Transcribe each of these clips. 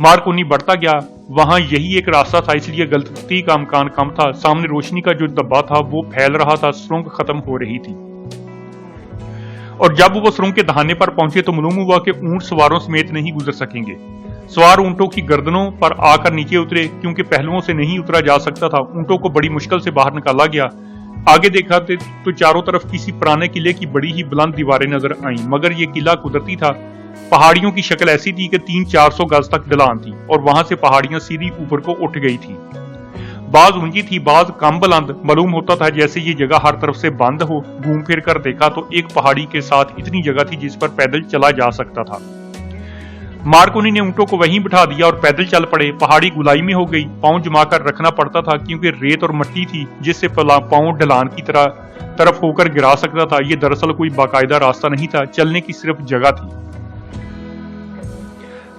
Marconi بڑھتا گیا، وہاں یہی ایک راستہ تھا، اس لیے غلطی کا امکان کم تھا۔ سامنے روشنی کا جو دبا تھا وہ پھیل رہا تھا، سرنگ ختم ہو رہی تھی، اور جب وہ سرنگ کے دہانے پر پہنچے تو معلوم ہوا کہ اونٹ سواروں سمیت نہیں گزر سکیں گے۔ سوار اونٹوں کی گردنوں پر آ کر نیچے اترے، کیونکہ پہلوؤں سے نہیں اترا جا سکتا تھا۔ اونٹوں کو بڑی مشکل سے باہر نکالا گیا۔ آگے دیکھا تو چاروں طرف کسی پرانے قلعے کی بڑی ہی بلند دیواریں نظر آئیں، مگر یہ قلعہ قدرتی تھا۔ پہاڑیوں کی شکل ایسی تھی کہ 300-400 گز تک ڈھلان تھی، اور وہاں سے پہاڑیاں سیدھی اوپر کو اٹھ گئی تھی۔ بعض اونچی تھی، بعض کم بلند، معلوم ہوتا تھا جیسے یہ جگہ ہر طرف سے بند ہو۔ گھوم پھر کر دیکھا تو ایک پہاڑی کے ساتھ اتنی جگہ تھی جس پر پیدل چلا جا سکتا تھا۔ مارکونی نے اونٹوں کو وہیں بٹھا دیا اور پیدل چل پڑے۔ پہاڑی گلائی میں ہو گئی، پاؤں جما کر رکھنا پڑتا تھا کیونکہ ریت اور مٹی تھی جس سے پاؤں ڈھلان کی طرف ہو کر گرا سکتا تھا۔ یہ دراصل کوئی باقاعدہ راستہ نہیں تھا، چلنے کی صرف جگہ تھی۔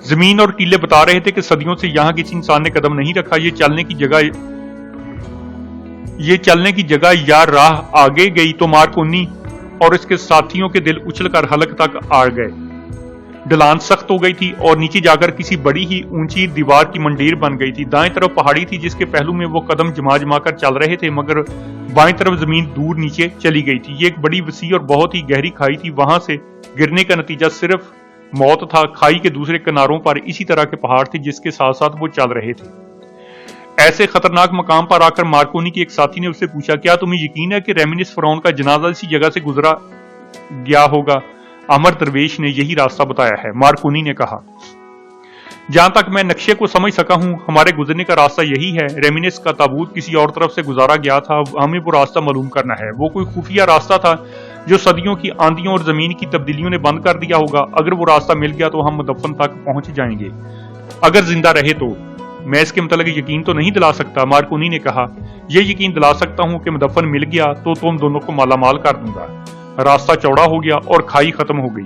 زمین اور ٹیلے بتا رہے تھے کہ صدیوں سے یہاں کسی انسان نے قدم نہیں رکھا۔ یہ چلنے کی جگہ یا راہ آگے گئی تو مارکونی اور اس کے ساتھیوں کے دل اچھل کر حلق تک آ گئے۔ ڈھلان سخت ہو گئی تھی اور نیچے جا کر کسی بڑی ہی اونچی دیوار کی منڈیر بن گئی تھی۔ دائیں طرف پہاڑی تھی جس کے پہلو میں وہ قدم جما کر چل رہے تھے، مگر بائیں طرف زمین دور نیچے چلی گئی تھی۔ یہ ایک بڑی وسیع اور بہت ہی گہری کھائی تھی، وہاں سے گرنے کا نتیجہ صرف موت تھا۔ کھائی کے دوسرے کناروں پر اسی طرح کے پہاڑ تھے جس کے ساتھ ساتھ وہ چل رہے تھے۔ ایسے خطرناک مقام پر آ کر مارکونی کے ایک ساتھی نے اس سے پوچھا، کیا تمہیں یقین ہے کہ ریمینس فرعون کا جنازہ اسی جگہ سے گزرا گیا ہوگا؟ امر درویش نے یہی راستہ بتایا ہے، مارکونی نے کہا۔ جہاں تک میں نقشے کو سمجھ سکا ہوں ہمارے گزرنے کا راستہ یہی ہے۔ ریمینس کا تابوت کسی اور طرف سے گزارا گیا تھا، ہمیں وہ راستہ معلوم کرنا ہے۔ وہ کوئی خفیہ راستہ تھا جو صدیوں کی آندھیوں اور زمین کی تبدیلیوں نے بند کر دیا ہوگا۔ اگر وہ راستہ مل گیا تو ہم مدفن تک پہنچ جائیں گے، اگر زندہ رہے تو۔ میں اس کے متعلق یقین تو نہیں دلا سکتا، مارکونی نے کہا۔ یہ یقین دلا سکتا ہوں کہ مدفن مل گیا تو تم دونوں کو مالا مال کر دوں گا۔ راستہ چوڑا ہو گیا اور کھائی ختم ہو گئی۔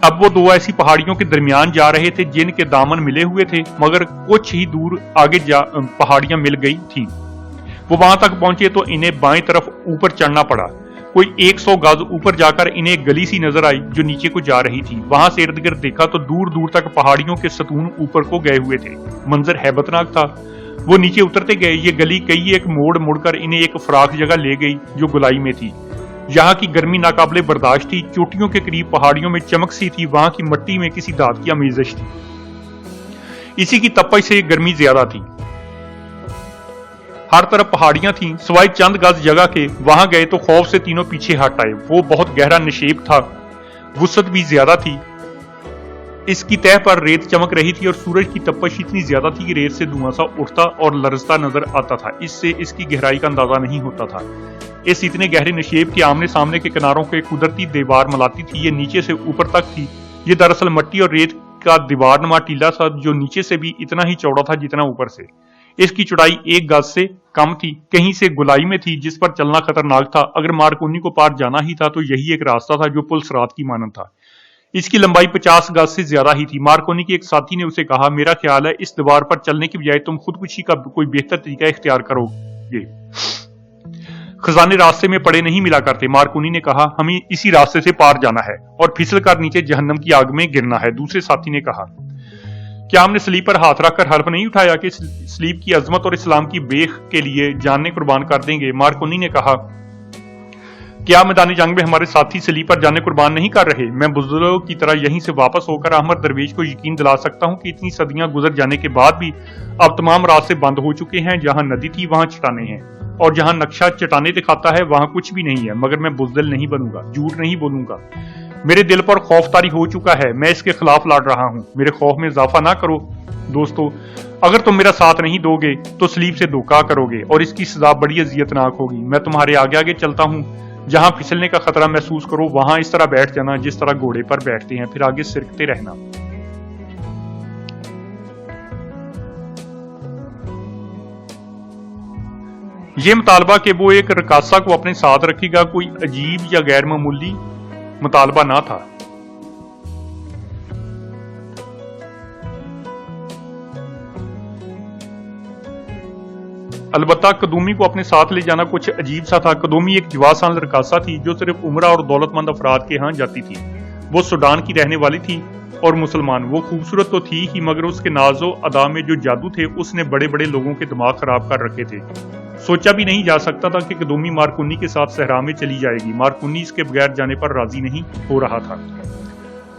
اب وہ دو ایسی پہاڑیوں کے درمیان جا رہے تھے جن کے دامن ملے ہوئے تھے، مگر کچھ ہی دور آگے پہاڑیاں مل گئی تھیں۔ وہ وہاں تک پہنچے تو انہیں بائیں طرف اوپر چڑھنا پڑا۔ کوئی 100 گز اوپر جا کر انہیں ایک گلی سی نظر آئی جو نیچے کو جا رہی تھی۔ وہاں سے ارد گرد دیکھا تو دور دور تک پہاڑیوں کے ستون اوپر کو گئے ہوئے تھے۔ منظر ہیبت ناک تھا۔ وہ نیچے اترتے گئے۔ یہ گلی کئی ایک موڑ مڑ کر انہیں ایک فراخ جگہ لے گئی جو گلائی میں تھی۔ یہاں کی گرمی ناقابل برداشت تھی، چوٹیوں کے قریب پہاڑیوں میں چمک سی تھی، وہاں کی مٹی میں کسی دھات کی آمیزش تھی۔ اسی کی تپش سے گرمی زیادہ تھی۔ ہر طرف پہاڑیاں تھیں سوائے چند گز جگہ کے۔ وہاں گئے تو خوف سے تینوں پیچھے ہٹ آئے۔ وہ بہت گہرا نشیب تھا، وسعت بھی زیادہ تھی۔ اس کی تہہ پر ریت چمک رہی تھی اور سورج کی تپش اتنی زیادہ تھی کہ ریت سے دھواں سا اٹھتا اور لرزتا نظر آتا تھا۔ اس سے اس کی گہرائی کا اندازہ نہیں ہوتا تھا۔ اس اتنے گہرے نشیب کے آمنے سامنے کے کناروں کو ایک قدرتی دیوار ملاتی تھی۔ یہ نیچے سے اوپر تک تھی۔ یہ دراصل مٹی اور ریت کا دیوار نما ٹیلا تھا جو نیچے سے بھی اتنا ہی چوڑا تھا جتنا اوپر سے۔ اس کی چوڑائی 1 گز سے کم تھی، کہیں سے گلائی میں تھی جس پر چلنا خطرناک تھا۔ اگر مارکونی کو پار جانا ہی تھا تو یہی ایک راستہ تھا جو پل صراط کی مانند تھا۔ اس کی لمبائی 50 گز سے زیادہ ہی تھی۔ مارکونی کے ایک ساتھی نے اسے کہا، میرا خیال ہے اس دیوار پر چلنے کی بجائے تم خودکشی کا کوئی بہتر طریقہ اختیار کرو گے۔ خزانے راستے میں پڑے نہیں ملا کرتے، مارکونی نے کہا، ہمیں اسی راستے سے پار جانا ہے اور پھسل کر نیچے جہنم کی آگ میں گرنا ہے۔ دوسرے ساتھی نے کہا، کیا ہم نے سلیب پر ہاتھ رکھ کر حلف نہیں اٹھایا کہ سلیب کی عظمت اور اسلام کی بیخ کے لیے جانیں قربان کر دیں گے؟ مارکونی نے کہا، کیا میدان جنگ میں ہمارے ساتھی سلیب پر جانیں قربان نہیں کر رہے؟ میں بزرگوں کی طرح یہیں سے واپس ہو کر احمد درویش کو یقین دلا سکتا ہوں کہ اتنی صدیاں گزر جانے کے بعد بھی اب تمام راستے بند ہو چکے ہیں۔ جہاں ندی تھی وہاں چٹانیں ہیں، اور جہاں نقشہ چٹانیں دکھاتا ہے وہاں کچھ بھی نہیں ہے، مگر میں بزدل نہیں بنوں گا، جھوٹ نہیں بولوں گا۔ میرے دل پر خوف طاری ہو چکا ہے، میں اس کے خلاف لڑ رہا ہوں۔ میرے خوف میں اضافہ نہ کرو دوستو، اگر تم میرا ساتھ نہیں دو گے تو سلیب سے دھوکا کرو گے اور اس کی سزا بڑی اذیت ناک ہوگی۔ میں تمہارے آگے آگے چلتا ہوں، جہاں پھسلنے کا خطرہ محسوس کرو وہاں اس طرح بیٹھ جانا جس طرح گھوڑے پر بیٹھتے ہیں، پھر آگے سرکتے رہنا۔ یہ مطالبہ کہ وہ ایک رقاصہ کو اپنے ساتھ رکھے گا کوئی عجیب یا غیر معمولی مطالبہ نہ تھا۔ البتہ قدومی کو اپنے ساتھ لے جانا کچھ عجیب سا تھا۔ قدومی ایک جواسان رقاصہ تھی جو صرف عمرہ اور دولت مند افراد کے ہاں جاتی تھی۔ وہ سوڈان کی رہنے والی تھی اور مسلمان۔ وہ خوبصورت تو تھی ہی مگر اس کے ناز و ادا میں جو جادو تھے اس نے بڑے بڑے لوگوں کے دماغ خراب کر رکھے تھے۔ سوچا بھی نہیں جا سکتا تھا کہ قدومی مارکونی کے ساتھ صحرا میں چلی جائے گی۔ مارکونی اس کے بغیر جانے پر راضی نہیں ہو رہا تھا۔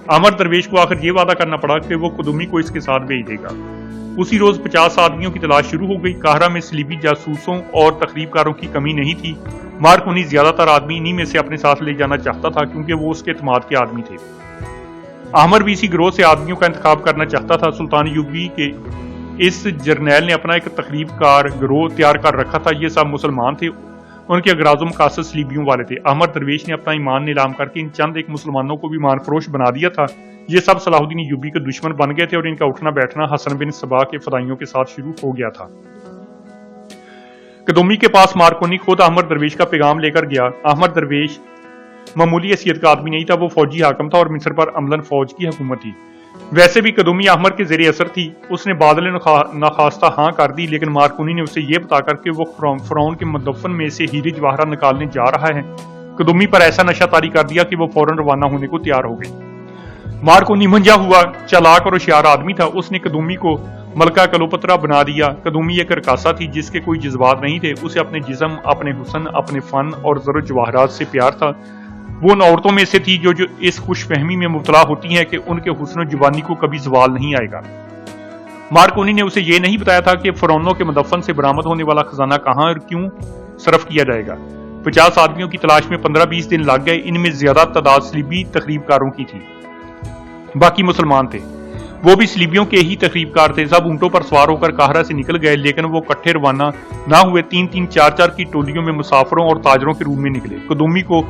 احمد درویش کو آخر یہ وعدہ کرنا پڑا کہ وہ قدومی کو اس کے ساتھ بھیج دے گا۔ اسی روز 50 آدمیوں کی تلاش شروع ہو گئی۔ قاہرہ میں صلیبی جاسوسوں اور تخریب کاروں کی کمی نہیں تھی۔ مارکونی زیادہ تر آدمی انہی میں سے اپنے ساتھ لے جانا چاہتا تھا کیونکہ وہ اس کے اعتماد کے آدمی تھے۔ احمد بھی اسی گروہ سے آدمیوں کا انتخاب کرنا چاہتا تھا۔ سلطان ایوبی کے اس جرنیل نے اپنا ایک تخریب کار گروہ تیار کر رکھا تھا۔ یہ سب مسلمان تھے، ان کے اغراض و مقاصد صلیبیوں والے تھے۔ احمد درویش نے اپنا ایمان نیلام کر کے ان چند ایک مسلمانوں کو بھی ایمان فروش بنا دیا تھا۔ یہ سب صلاح الدین ایوبی کے دشمن بن گئے تھے اور ان کا اٹھنا بیٹھنا حسن بن صبا کے فدائیوں کے ساتھ شروع ہو گیا تھا۔ قدومی کے پاس مارکونی خود احمد درویش کا پیغام لے کر گیا۔ احمد درویش معمولی حیثیت کا آدمی نہیں تھا، وہ فوجی حاکم تھا اور مصر پر عملاً فوج کی حکومت تھی۔ ویسے بھی قدومی احمد کے زیر اثر تھی۔ اس نے بادل ناخواستہ ہاں کر دی، لیکن مارکونی نے اسے یہ بتا کر کہ وہ فرعون کے مدفن میں سے ہیرے جواہرات نکالنے جا رہا ہے، قدومی پر ایسا نشہ طاری کر دیا کہ وہ فوراً روانہ ہونے کو تیار ہو گئی۔ مارکونی منجا ہوا چالاک اور ہوشیار آدمی تھا۔ اس نے قدومی کو ملکہ کلوپترا بنا دیا۔ قدومی ایک رقاصہ تھی جس کے کوئی جذبات نہیں تھے۔ اسے اپنے جسم، اپنے حسن، اپنے فن اور زر و جواہرات سے پیار تھا۔ وہ ان عورتوں میں سے تھی جو اس خوش فہمی میں مبتلا ہوتی ہیں کہ ان کے حسن و جوانی کو کبھی زوال نہیں آئے گا۔ مارکونی نے اسے یہ نہیں بتایا تھا کہ فرعونوں کے مدفن سے برآمد ہونے والا خزانہ کہاں اور کیوں صرف کیا جائے گا۔ 50 آدمیوں کی تلاش میں 15-20 دن لگ گئے۔ ان میں زیادہ تعداد صلیبی تخریب کاروں کی تھی، باقی مسلمان تھے۔ وہ بھی صلیبیوں کے ہی تخریب کار تھے۔ سب اونٹوں پر سوار ہو کر قاہرہ سے نکل گئے، لیکن وہ کٹھے روانہ نہ ہوئے۔ 3-3، 4-4 کی ٹولیوں میں مسافروں اور تاجروں کے روپ میں نکلے۔ قدومی کو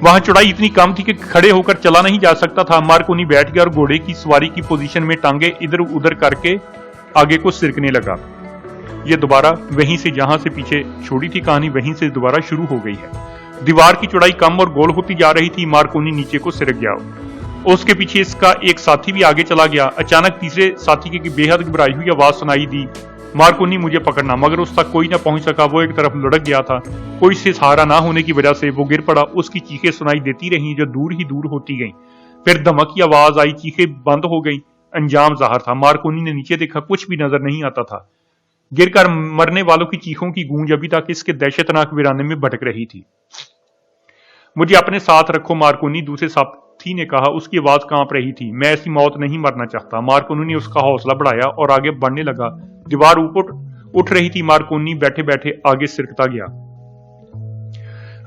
وہاں چڑھائی اتنی کم تھی کہ کھڑے ہو کر چلا نہیں جا سکتا تھا۔ مارکونی بیٹھ گیا اور گھوڑے کی سواری کی پوزیشن میں ٹانگیں ادھر ادھر کر کے آگے کو سرکنے لگا۔ یہ دوبارہ وہیں سے جہاں سے پیچھے چھوڑی تھی کہانی وہیں سے دوبارہ شروع ہو گئی ہے۔ دیوار کی چوڑائی کم اور گول ہوتی جا رہی تھی۔ مارکونی نیچے کو سرک گیا۔ اس کے پیچھے اس کا ایک ساتھی بھی آگے چلا گیا۔ اچانک تیسرے ساتھی کی بے حد گھبرائی ہوئی آواز سنائی دی، مارکونی مجھے پکڑنا، مگر اس تک کوئی نہ پہنچ سکا۔ وہ ایک طرف لڑک گیا تھا۔ کوئی سے سہارا نہ ہونے کی وجہ سے وہ گر پڑا۔ اس کی چیخیں سنائی دیتی رہیں جو دور ہی دور ہوتی گئیں۔ پھر دھمک کی آواز آئی، چیخیں بند ہو گئیں۔ انجام ظاہر تھا۔ مارکونی نے نیچے دیکھا، کچھ بھی نظر نہیں آتا تھا۔ گر کر مرنے والوں کی چیخوں کی گونج ابھی تک اس کے دہشتناک ویرانے میں بھٹک رہی تھی۔ مجھے اپنے ساتھ رکھو مارکونی، دوسرے ساتھی نے کہا۔ اس کی آواز کانپ رہی تھی۔ میں ایسی موت نہیں مرنا چاہتا۔ مارکونی نے اس کا حوصلہ بڑھایا اور آگے بڑھنے لگا۔ دیوار اوپر اٹھ رہی تھی۔ مارکونی بیٹھے بیٹھے آگے سرکتا گیا۔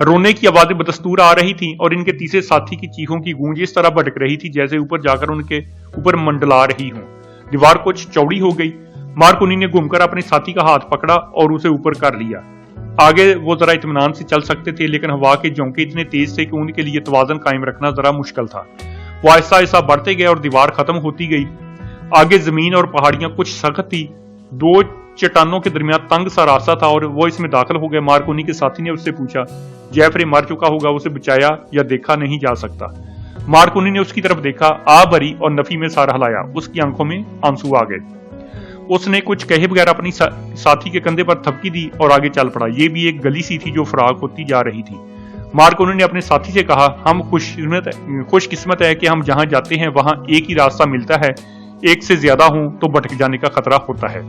رونے کی آوازیں بدستور آ رہی تھیں اور ان کے تیسرے ساتھی کی چیخوں کی گونج اس طرح بھٹک رہی تھی جیسے اوپر جا کر ان کے اوپر منڈلا رہی ہوں۔ دیوار کچھ چوڑی ہو گئی۔ مارکونی نے گھوم کر اپنے ساتھی کا ہاتھ پکڑا اور اسے اوپر کر لیا۔ آگے وہ ذرا اطمینان سے چل سکتے تھے، لیکن ہوا کے جھونکے اتنے تیز تھے کہ ان کے لیے توازن قائم رکھنا ذرا مشکل تھا۔ وہ آہستہ آہستہ بڑھتے گئے اور دیوار ختم ہوتی گئی۔ آگے زمین اور پہاڑیاں کچھ سخت تھی۔ 2 چٹانوں کے درمیان تنگ سا راستہ تھا اور وہ اس میں داخل ہو گئے۔ مارکونی کے ساتھی نے اس سے پوچھا، جیفری مر چکا ہوگا، اسے بچایا یا دیکھا نہیں جا سکتا؟ مارکونی نے اس کی طرف دیکھا، آ بھری اور نفی میں سر ہلایا۔ اس کی آنکھوں میں آنسو آ گئے۔ اس نے کچھ کہے بغیر اپنی ساتھی کے کندھے پر تھپکی دی اور آگے چل پڑا۔ یہ بھی ایک گلی سی تھی جو فراغ ہوتی جا رہی تھی۔ مارکونی نے اپنے ساتھی سے کہا، ہم خوش قسمت ہے کہ ہم جہاں جاتے ہیں وہاں ایک ہی راستہ ملتا ہے، ایک سے زیادہ ہوں تو بھٹک جانے کا خطرہ ہوتا ہے۔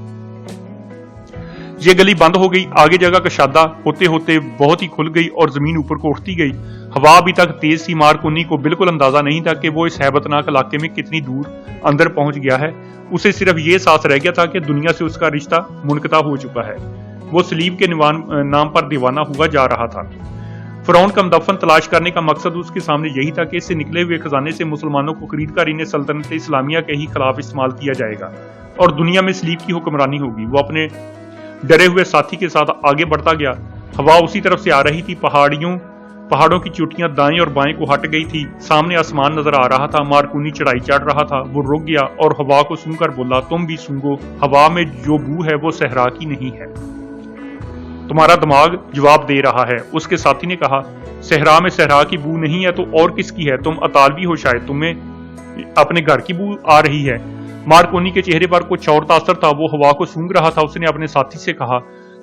یہ گلی بند ہو گئی۔ آگے جگہ کشادہ ہوتے ہوتے بہت ہی کھل گئی اور زمین اوپر کو اٹھتی گئی۔ ہوا ابھی تک تیز سی۔ مارکونی کو بالکل اندازہ نہیں تھا کہ وہ اس ہیبت ناک علاقے میں کتنی دور اندر پہنچ گیا ہے۔ اسے صرف یہ احساس رہ گیا تھا کہ دنیا سے اس کا رشتہ منقطع ہو چکا ہے۔ وہ صلیب کے نام پر دیوانہ ہوا جا رہا تھا۔ فرعون کا مدفن تلاش کرنے کا مقصد اس کے سامنے یہی تھا کہ اس سے نکلے ہوئے خزانے سے مسلمانوں کو خرید کر انہیں سلطنت اسلامیہ کے ہی خلاف استعمال کیا جائے گا اور دنیا میں صلیب کی حکمرانی ہوگی۔ وہ اپنے ڈرے ہوئے ساتھی کے ساتھ آگے بڑھتا گیا۔ ہوا اسی طرف سے آ رہی تھی۔ پہاڑوں کی چوٹیاں دائیں اور بائیں کو ہٹ گئی تھی۔ سامنے آسمان نظر آ رہا تھا۔ مارکونی چڑھائی چڑھ رہا تھا۔ وہ رک گیا اور ہوا کو سونگ کر بولا، تم بھی سونگو، ہوا میں جو بو ہے وہ صحرا کی نہیں ہے، تمہارا دماغ جواب دے رہا ہے۔ اس کے ساتھی نے کہا، صحرا میں صحرا کی بو نہیں ہے تو اور کس کی ہے؟ تم اطالوی ہو، شاید تمہیں اپنے گھر کی بو آ رہی ہے۔ مارکونی کے چہرے پر کچھ اور تاثر تھا۔ وہ ہوا کو سونگ رہا تھا۔ اس نے اپنے ساتھی سے کہا،